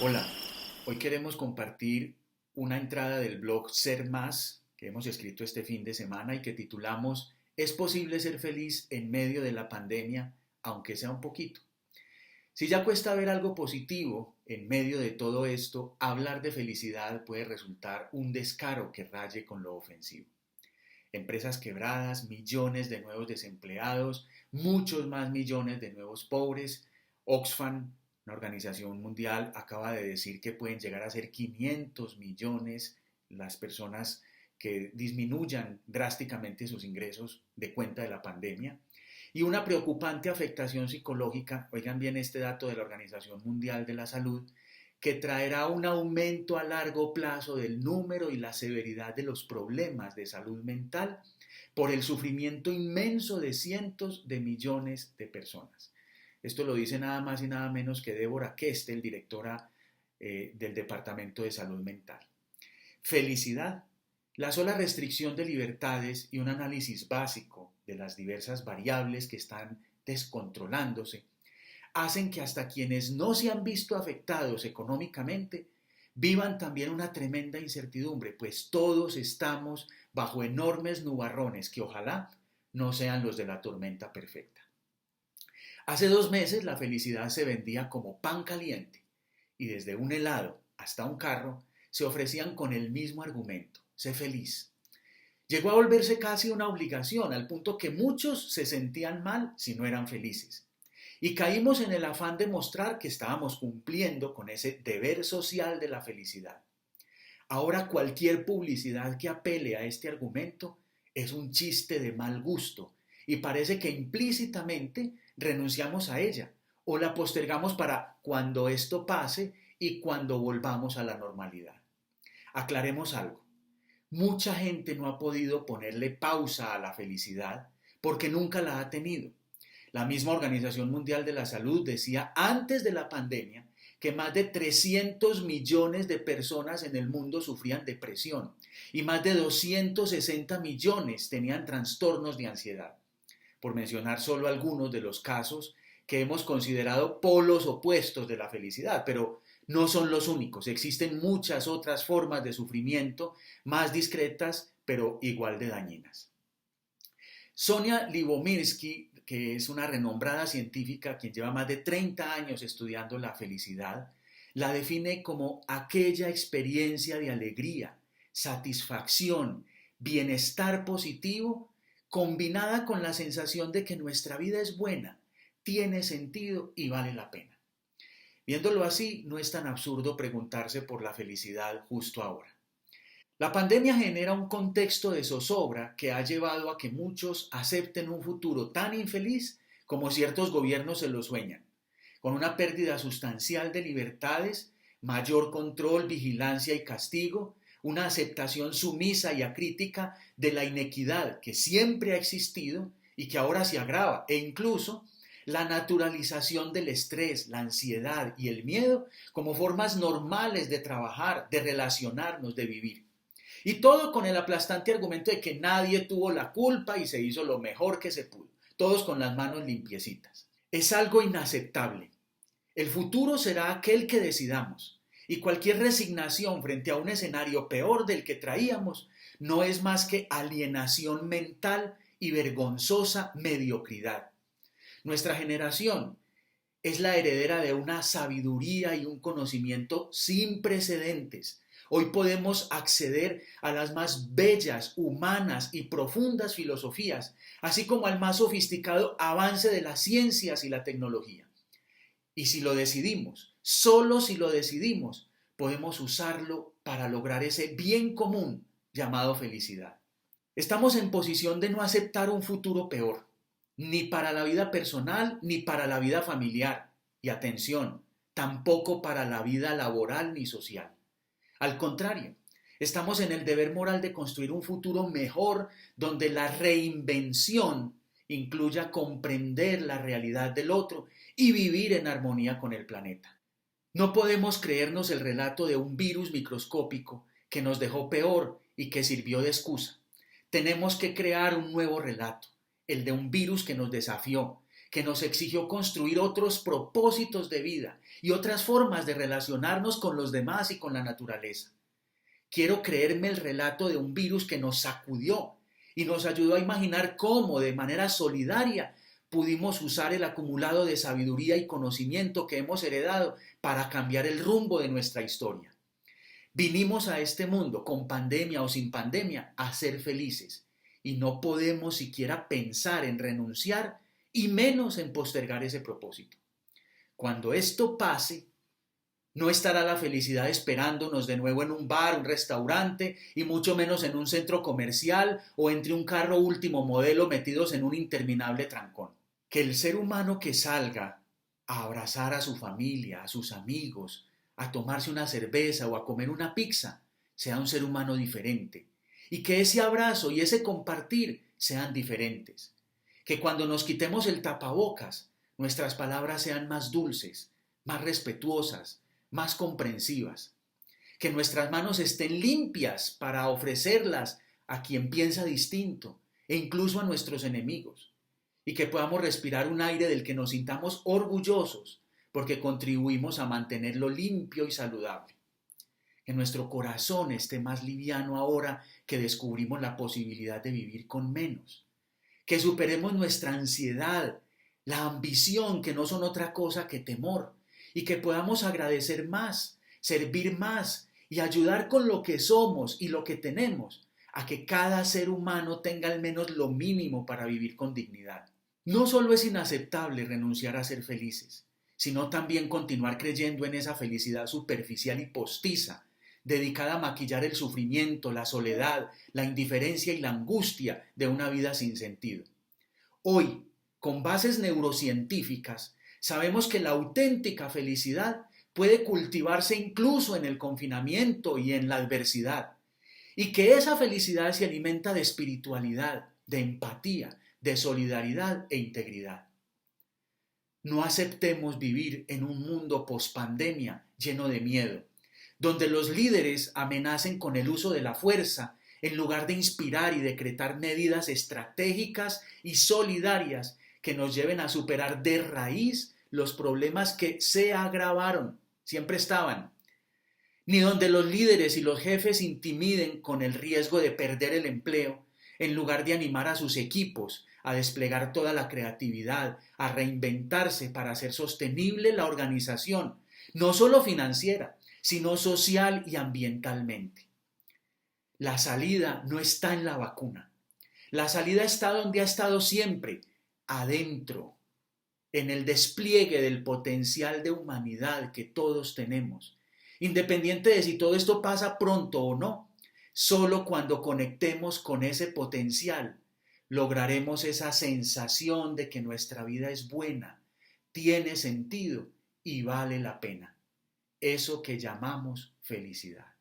Hola, hoy queremos compartir una entrada del blog Ser Más que hemos escrito este fin de semana y que titulamos ¿Es posible ser feliz en medio de la pandemia, aunque sea un poquito? Si ya cuesta ver algo positivo en medio de todo esto, hablar de felicidad puede resultar un descaro que raye con lo ofensivo. Empresas quebradas, millones de nuevos desempleados, muchos más millones de nuevos pobres. Oxfam, una organización mundial, acaba de decir que pueden llegar a ser 500 millones las personas que disminuyan drásticamente sus ingresos de cuenta de la pandemia. Y una preocupante afectación psicológica, oigan bien este dato de la Organización Mundial de la Salud, que traerá un aumento a largo plazo del número y la severidad de los problemas de salud mental por el sufrimiento inmenso de cientos de millones de personas. Esto lo dice nada más y nada menos que Débora Kestel, directora del Departamento de Salud Mental. Felicidad. La sola restricción de libertades y un análisis básico de las diversas variables que están descontrolándose hacen que hasta quienes no se han visto afectados económicamente vivan también una tremenda incertidumbre, pues todos estamos bajo enormes nubarrones que ojalá no sean los de la tormenta perfecta. Hace 2 meses la felicidad se vendía como pan caliente y desde un helado hasta un carro se ofrecían con el mismo argumento, sé feliz. Llegó a volverse casi una obligación, al punto que muchos se sentían mal si no eran felices. Y caímos en el afán de mostrar que estábamos cumpliendo con ese deber social de la felicidad. Ahora cualquier publicidad que apele a este argumento es un chiste de mal gusto y parece que implícitamente renunciamos a ella o la postergamos para cuando esto pase y cuando volvamos a la normalidad. Aclaremos algo. Mucha gente no ha podido ponerle pausa a la felicidad porque nunca la ha tenido. La misma Organización Mundial de la Salud decía antes de la pandemia que más de 300 millones de personas en el mundo sufrían depresión y más de 260 millones tenían trastornos de ansiedad, por mencionar solo algunos de los casos que hemos considerado polos opuestos de la felicidad, pero no son los únicos. Existen muchas otras formas de sufrimiento más discretas, pero igual de dañinas. Sonia Lyubomirsky, que es una renombrada científica quien lleva más de 30 años estudiando la felicidad, la define como aquella experiencia de alegría, satisfacción, bienestar positivo, combinada con la sensación de que nuestra vida es buena, tiene sentido y vale la pena. Viéndolo así, no es tan absurdo preguntarse por la felicidad justo ahora. La pandemia genera un contexto de zozobra que ha llevado a que muchos acepten un futuro tan infeliz como ciertos gobiernos se lo sueñan, con una pérdida sustancial de libertades, mayor control, vigilancia y castigo, una aceptación sumisa y acrítica de la inequidad que siempre ha existido y que ahora se agrava, e incluso la naturalización del estrés, la ansiedad y el miedo como formas normales de trabajar, de relacionarnos, de vivir. Y todo con el aplastante argumento de que nadie tuvo la culpa y se hizo lo mejor que se pudo, todos con las manos limpiecitas. Es algo inaceptable. El futuro será aquel que decidamos, y cualquier resignación frente a un escenario peor del que traíamos no es más que alienación mental y vergonzosa mediocridad. Nuestra generación es la heredera de una sabiduría y un conocimiento sin precedentes. Hoy podemos acceder a las más bellas, humanas y profundas filosofías, así como al más sofisticado avance de las ciencias y la tecnología. Y si lo decidimos, solo si lo decidimos, podemos usarlo para lograr ese bien común llamado felicidad. Estamos en posición de no aceptar un futuro peor, ni para la vida personal ni para la vida familiar. Y atención, tampoco para la vida laboral ni social. Al contrario, estamos en el deber moral de construir un futuro mejor donde la reinvención incluya comprender la realidad del otro y vivir en armonía con el planeta. No podemos creernos el relato de un virus microscópico que nos dejó peor y que sirvió de excusa. Tenemos que crear un nuevo relato, el de un virus que nos desafió, que nos exigió construir otros propósitos de vida y otras formas de relacionarnos con los demás y con la naturaleza. Quiero creerme el relato de un virus que nos sacudió y nos ayudó a imaginar cómo, de manera solidaria, pudimos usar el acumulado de sabiduría y conocimiento que hemos heredado para cambiar el rumbo de nuestra historia. Vinimos a este mundo, con pandemia o sin pandemia, a ser felices y no podemos siquiera pensar en renunciar y menos en postergar ese propósito. Cuando esto pase, no estará la felicidad esperándonos de nuevo en un bar, un restaurante y mucho menos en un centro comercial o entre un carro último modelo metidos en un interminable trancón. Que el ser humano que salga a abrazar a su familia, a sus amigos, a tomarse una cerveza o a comer una pizza, sea un ser humano diferente. Y que ese abrazo y ese compartir sean diferentes. Que cuando nos quitemos el tapabocas, nuestras palabras sean más dulces, más respetuosas, más comprensivas. Que nuestras manos estén limpias para ofrecerlas a quien piensa distinto e incluso a nuestros enemigos. Y que podamos respirar un aire del que nos sintamos orgullosos porque contribuimos a mantenerlo limpio y saludable. Que nuestro corazón esté más liviano ahora que descubrimos la posibilidad de vivir con menos. Que superemos nuestra ansiedad, la ambición, que no son otra cosa que temor, y que podamos agradecer más, servir más y ayudar con lo que somos y lo que tenemos, a que cada ser humano tenga al menos lo mínimo para vivir con dignidad. No solo es inaceptable renunciar a ser felices, sino también continuar creyendo en esa felicidad superficial y postiza, dedicada a maquillar el sufrimiento, la soledad, la indiferencia y la angustia de una vida sin sentido. Hoy, con bases neurocientíficas, sabemos que la auténtica felicidad puede cultivarse incluso en el confinamiento y en la adversidad, y que esa felicidad se alimenta de espiritualidad, de empatía, de solidaridad e integridad. No aceptemos vivir en un mundo pospandemia lleno de miedo, donde los líderes amenacen con el uso de la fuerza en lugar de inspirar y decretar medidas estratégicas y solidarias que nos lleven a superar de raíz los problemas que se agravaron, siempre estaban, ni donde los líderes y los jefes intimiden con el riesgo de perder el empleo, en lugar de animar a sus equipos a desplegar toda la creatividad, a reinventarse para hacer sostenible la organización, no solo financiera, sino social y ambientalmente. La salida no está en la vacuna. La salida está donde ha estado siempre, adentro, en el despliegue del potencial de humanidad que todos tenemos. Independiente de si todo esto pasa pronto o no, solo cuando conectemos con ese potencial lograremos esa sensación de que nuestra vida es buena, tiene sentido y vale la pena. Eso que llamamos felicidad.